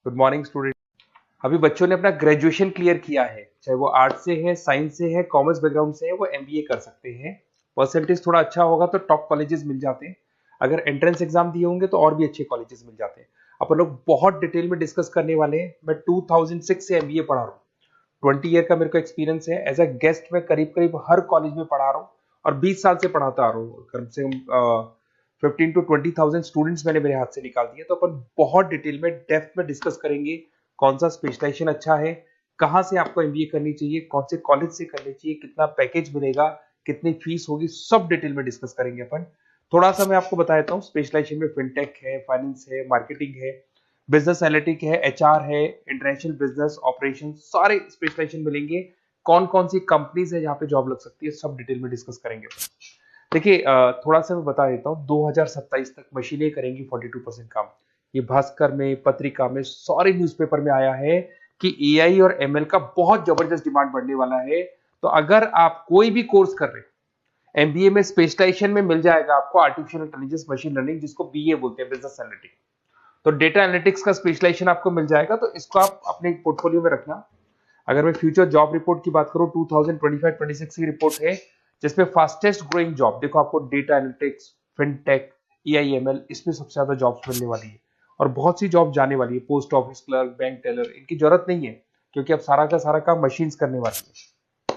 Good morning student. अभी बच्चों ने अपना ग्रेजुएशन क्लियर किया है, चाहे वो आर्ट्स से है, साइंस से है, कॉमर्स बैकग्राउंड से है, वो एमबीए कर सकते हैं। परसेंटेज थोड़ा अच्छा होगा तो टॉप कॉलेजेस मिल जाते हैं। अगर एंट्रेंस एग्जाम दिए होंगे तो और भी अच्छे कॉलेजेस मिल जाते हैं। अपन लोग बहुत डिटेल में डिस्कस करने वाले हैं। मैं 2006 से एमबीए पढ़ा रहा हूँ। 20 ईयर का मेरे को एक्सपीरियंस है। एज अ गेस्ट मैं करीब करीब हर कॉलेज में पढ़ा रहा हूँ और 20 साल से पढ़ाता आ रहा हूँ। कम से कम 15 to 20,000 स्टूडेंट्स मैंने मेरे हाथ से निकाल दिए। तो अपन बहुत डिटेल में डेप्थ में डिस्कस करेंगे कौन सा स्पेशलाइजेशन अच्छा है, कहाँ से आपको एमबीए करनी चाहिए, कौन से कॉलेज से करनी चाहिए, कितना पैकेज मिलेगा, कितनी फीस होगी, सब डिटेल में डिस्कस करेंगे अपन। थोड़ा सा मैं आपको बता देता हूँ। स्पेशलाइजेशन में फिनटेक है, फाइनेंस है, मार्केटिंग है, बिजनेस एनालिटिक है, एचआर है, इंटरनेशनल बिजनेस ऑपरेशन, सारे स्पेशलाइजेशन मिलेंगे। कौन कौन सी कंपनीज है जहाँ पे जॉब लग सकती है, सब डिटेल में डिस्कस करेंगे। देखिए, थोड़ा सा मैं बता देता हूँ। 2027 तक मशीनें करेंगी 42% काम। ये भास्कर में, पत्रिका में, सारे न्यूज़पेपर में आया है कि एआई और एमएल का बहुत जबरदस्त डिमांड बढ़ने वाला है। तो अगर आप कोई भी कोर्स कर रहे हैं, एमबीए में स्पेशलाइजेशन में मिल जाएगा आपको आर्टिफिशियल इंटेलिजेंस, मशीन लर्निंग, जिसको बीए बोलते हैं, बिजनेस एनालिटिक्स। तो डेटा एनालिटिक्स का स्पेशलाइजेशन आपको मिल जाएगा, तो इसको आप अपने पोर्टफोलियो में रखना। अगर मैं फ्यूचर जॉब रिपोर्ट की बात करूं, 2025-26 की रिपोर्ट है, जिसमें फास्टेस्ट ग्रोइंग जॉब देखो आपको डेटा एनालिटिक्स, फिनटेक, ईआईएमएल, इसमें सबसे ज्यादा जॉब्स मिलने वाली है। और बहुत सी जॉब जाने वाली है। Post office clerk, bank teller, इनकी जरूरत नहीं है, क्योंकि अब सारा का सारा काम मशीन्स करने वाली है।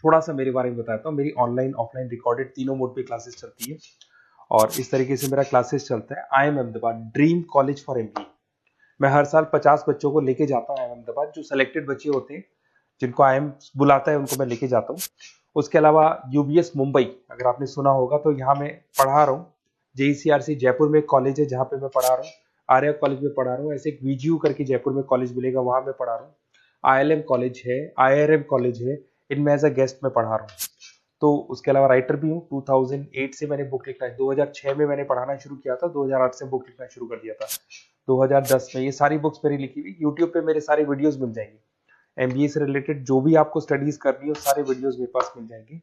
थोड़ा सा मेरे बारे में बताता हूँ। मेरी ऑनलाइन ऑफलाइन रिकॉर्डेड तीनों मोड पे क्लासेस चलती है और इस तरीके से मेरा क्लासेस चलता है। I am Ahmedabad dream college for MBA. मैं हर साल 50 बच्चों को लेके जाता हूँ अहमदाबाद। जो सिलेक्टेड बच्चे होते हैं, जिनको आईएम बुलाता है, उनको मैं लेके जाता हूँ। उसके अलावा यूबीएस मुंबई, अगर आपने सुना होगा, तो यहाँ मैं पढ़ा रहा हूँ। जेईसीआरसी जयपुर में एक कॉलेज है जहाँ पे मैं पढ़ा रहा हूँ। आर्या कॉलेज में पढ़ा रहा हूँ। ऐसे एक वीजीयू करके जयपुर में कॉलेज मिलेगा, वहां मैं पढ़ा रहा हूँ। आईएलएम कॉलेज है, आईआरएम कॉलेज है, इनमें एज अ गेस्ट में पढ़ा रहा हूँ। तो उसके अलावा राइटर भी हूँ। 2008 से मैंने बुक लिखना है। 2006 में मैंने पढ़ाना शुरू किया था, 2008 से बुक लिखना शुरू कर दिया था। 2010 में ये सारी बुक्स मेरी लिखी हुई यूट्यूब पे मेरे सारे वीडियोस मिल जाएंगे। एमबीए से रिलेटेड जो भी आपको स्टडीज करनी हो, सारे वीडियोस मेरे पास मिल जाएंगे।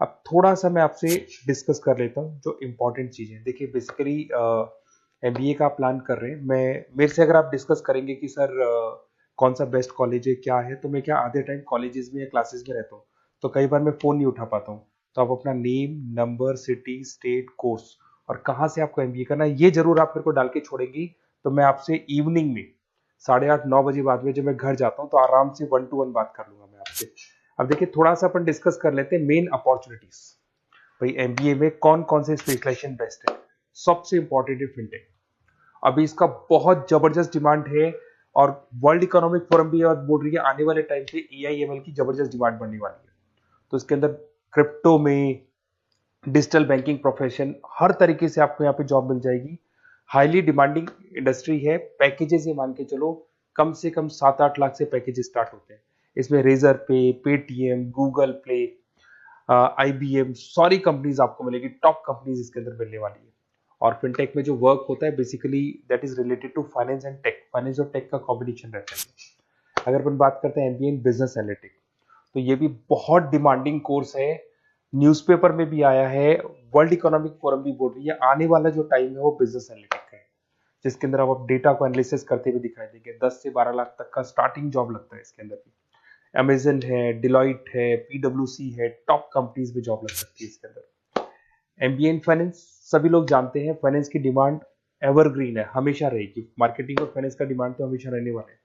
अब थोड़ा सा मैं आपसे डिस्कस कर लेता हूँ जो इंपॉर्टेंट चीजें। देखिए, बेसिकली एमबीए का प्लान कर रहे हैं, मैं मेरे से अगर आप डिस्कस करेंगे कि सर कौन सा बेस्ट कॉलेज है, क्या है, तो मैं क्या आधे टाइम कॉलेजेस में या क्लासेस में रहता हूँ, तो कई बार मैं फोन नहीं उठा पाता हूँ। तो आप अपना name, number, city, state, course और कहाँ से आपको एमबीए करना है, ये जरूर आप मेरे को डाल के छोड़ेंगी। तो मैं आपसे इवनिंग में 8:30-9 बजे बाद में जब मैं घर जाता हूँ, तो आराम से 1 to 1 बात कर लूंगा मैं आपसे। अब देखिए, थोड़ा सा अपन डिस्कस कर लेते हैं मेन अपॉर्चुनिटीज। भाई, एमबीए में कौन कौन से स्पेशलाइजेशन बेस्ट है। सबसे इंपॉर्टेंट है फिनटेक। अभी इसका बहुत जबरदस्त डिमांड है और वर्ल्ड इकोनॉमिक फोरम भी बात बोल रही है आने वाले टाइम पे एआईएमएल की जबरदस्त डिमांड बढ़ने वाली है। तो इसके अंदर क्रिप्टो में, डिजिटल बैंकिंग प्रोफेशन, हर तरीके से आपको यहाँ पे जॉब मिल जाएगी। हाईली डिमांडिंग इंडस्ट्री है। पैकेजेस ये मान के चलो, कम से कम 7-8 लाख से पैकेजेस स्टार्ट होते हैं। इसमें रेजर पे, पेटीएम, गूगल प्ले, आईबीएम, सारी कंपनीज आपको मिलेगी। टॉप कंपनीज इसके अंदर मिलने वाली है। और फिनटेक में जो वर्क होता है, basically that is related to finance and tech. Finance और टेक का कॉम्बिनेशन रहता है। अगर अपन बात करते हैं एमबीए इन बिजनेस एनालिटिक्स, तो ये भी बहुत डिमांडिंग कोर्स है। न्यूज़पेपर में भी आया है, वर्ल्ड इकोनॉमिक फोरम भी बोल रही है आने वाला जो टाइम है वो बिजनेस एनालिटिक्स का है, जिसके अंदर आप डेटा को एनालिसिस करते हुए दिखाई देंगे। 10 से 12 लाख तक का स्टार्टिंग जॉब लगता है इसके अंदर भी। अमेजन है, डिलॉइट है, पीडब्ल्यूसी है, टॉप कंपनीज में जॉब लग सकती है इसके अंदर। एमबीए इन फाइनेंस, सभी लोग जानते हैं फाइनेंस की डिमांड एवरग्रीन है, हमेशा रहेगी। मार्केटिंग और फाइनेंस का डिमांड तो हमेशा रहने वाला है।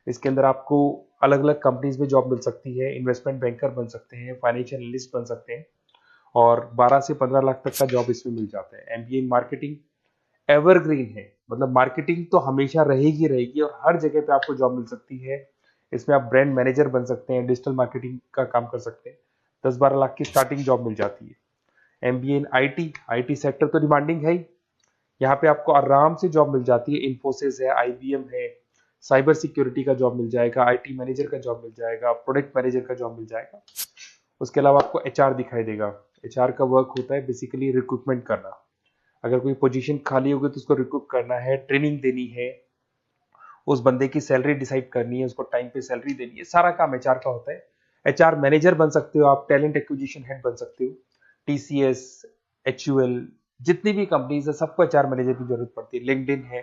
इसके अंदर आपको अलग अलग कंपनीज में जॉब मिल सकती है। इन्वेस्टमेंट बैंकर बन सकते हैं, फाइनेंशियल एनालिस्ट बन सकते हैं और 12 से 15 लाख तक का जॉब इसमें मिल जाता है। एमबीए इन मार्केटिंग एवरग्रीन है, मतलब मार्केटिंग तो हमेशा रहेगी रहेगी और हर जगह पे आपको जॉब मिल सकती है। इसमें आप ब्रांड मैनेजर बन सकते हैं, डिजिटल मार्केटिंग का काम कर सकते हैं। 10-12 लाख की स्टार्टिंग जॉब मिल जाती है। MBA in IT, IT sector तो डिमांडिंग है ही। यहाँ पे आपको आराम से जॉब मिल जाती है। इन्फोसिस है, आईबीएम है, साइबर सिक्योरिटी का जॉब मिल जाएगा, आईटी मैनेजर का जॉब मिल जाएगा, प्रोडक्ट मैनेजर का जॉब मिल जाएगा। उसके अलावा आपको एचआर दिखाई देगा। एचआर का वर्क होता है बेसिकली रिक्रूटमेंट करना। अगर कोई पोजीशन खाली होगी तो उसको रिक्रूट करना है, ट्रेनिंग देनी है, उस बंदे की सैलरी डिसाइड करनी है, उसको टाइम पे सैलरी देनी है, सारा काम एचआर का होता है। एचआर मैनेजर बन सकते हो आप, टैलेंट एक्विजिशन हेड बन सकते हो। टीसीएस, एचयूएल, जितनी भी कंपनीज है सबको एचआर मैनेजर की जरूरत पड़ती है। लिंक्डइन है,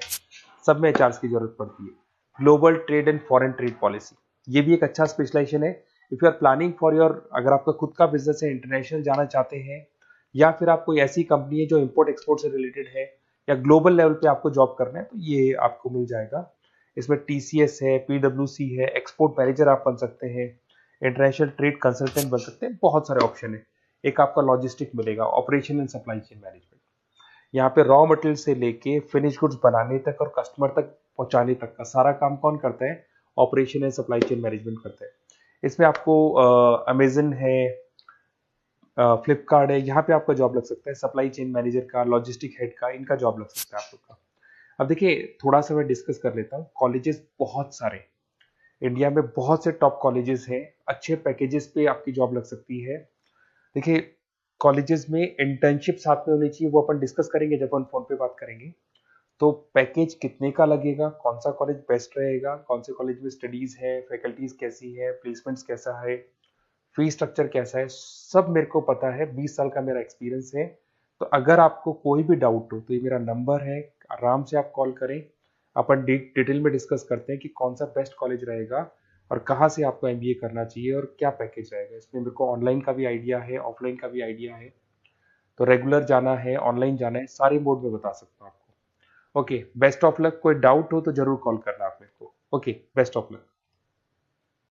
सब में एचआर की जरूरत पड़ती है। Global trade and foreign trade policy, ये भी एक अच्छा स्पेशलाइजेशन है। If you are planning for your, अगर आपका खुद का बिजनेस है, इंटरनेशनल जाना चाहते हैं, या फिर आप कोई ऐसी कंपनी है जो इंपोर्ट एक्सपोर्ट से रिलेटेड है, या ग्लोबल लेवल पे आपको जॉब करना है, तो ये आपको मिल जाएगा। इसमें टीसीएस है, पीडब्ल्यूसी है, एक्सपोर्ट मैनेजर आप बन सकते हैं, इंटरनेशनल ट्रेड कंसल्टेंट बन सकते हैं, बहुत सारे ऑप्शन है। एक आपका लॉजिस्टिक मिलेगा, operation and supply chain management. यहाँ पे रॉ मटेरियल से लेके फिनिश गुड्स बनाने तक और कस्टमर तक पहुंचाने तक का सारा काम कौन करता है? Operation and supply chain management करता है। इसमें आपको अमेजन है, फ्लिपकार्ट है, यहाँ पे आपका जॉब लग सकता है, सप्लाई चेन मैनेजर का, लॉजिस्टिक हेड का, इनका जॉब लग सकता है आप लोग का। अब देखिए, थोड़ा सा मैं डिस्कस कर लेता हूँ। कॉलेजेस बहुत सारे इंडिया में, बहुत से टॉप कॉलेजेस हैं, अच्छे पैकेजेस पे आपकी जॉब लग सकती है। देखिए, कॉलेजेस में इंटर्नशिप साथ में होनी चाहिए, वो अपन डिस्कस करेंगे जब अपन फोन पे बात करेंगे। तो पैकेज कितने का लगेगा, कौन सा कॉलेज बेस्ट रहेगा, कौन से कॉलेज में स्टडीज है, फैकल्टीज कैसी है, प्लेसमेंट्स कैसा है, फी स्ट्रक्चर कैसा है, सब मेरे को पता है। 20 साल का मेरा एक्सपीरियंस है। तो अगर आपको कोई भी डाउट हो तो ये मेरा नंबर है, आराम से आप कॉल करें। अपन डिटेल में डिस्कस करते हैं कि कौन सा बेस्ट कॉलेज रहेगा और कहाँ से आपको एमबीए करना चाहिए और क्या पैकेज रहेगा। इसमें मेरे को ऑनलाइन का भी आइडिया है, ऑफलाइन का भी आइडिया है। तो रेगुलर जाना है, ऑनलाइन जाना है, सारे मोड में बता सकता हूँ आपको। Okay, best of luck. कोई डाउट हो तो जरूर कॉल करना आप मेरे को। Okay, best of luck.